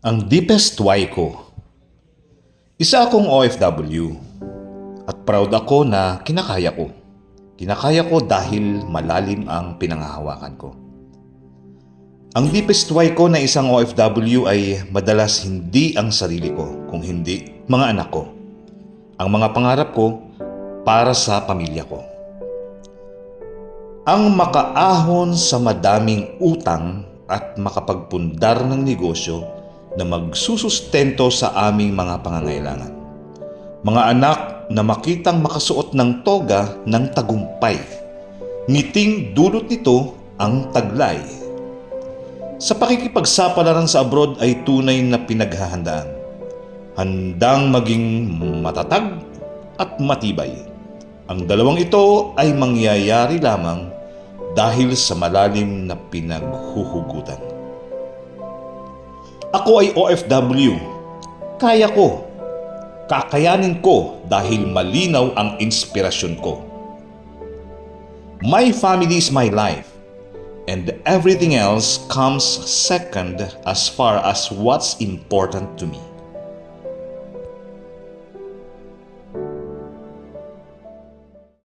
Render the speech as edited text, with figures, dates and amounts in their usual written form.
Ang deepest why ko. Isa akong OFW at proud ako na kinakaya ko. Kinakaya ko dahil malalim ang pinanghahawakan ko. Ang deepest why ko na isang OFW ay madalas hindi ang sarili ko, kung hindi mga anak ko. Ang mga pangarap ko para sa pamilya ko. Ang makaahon sa madaming utang at makapagpundar ng negosyo na magsusustento sa aming mga pangangailangan. Mga anak na makitang makasuot ng toga ng tagumpay. Ngiting dulot nito ang taglay. Sa pakikipagsapalaran sa abroad ay tunay na pinaghahandaan. Handang maging matatag at matibay. Ang dalawang ito ay mangyayari lamang dahil sa malalim na pinaghuhugutan. Ako ay OFW. Kaya ko. Kakayanin ko dahil malinaw ang inspirasyon ko. My family is my life, and everything else comes second as far as what's important to me.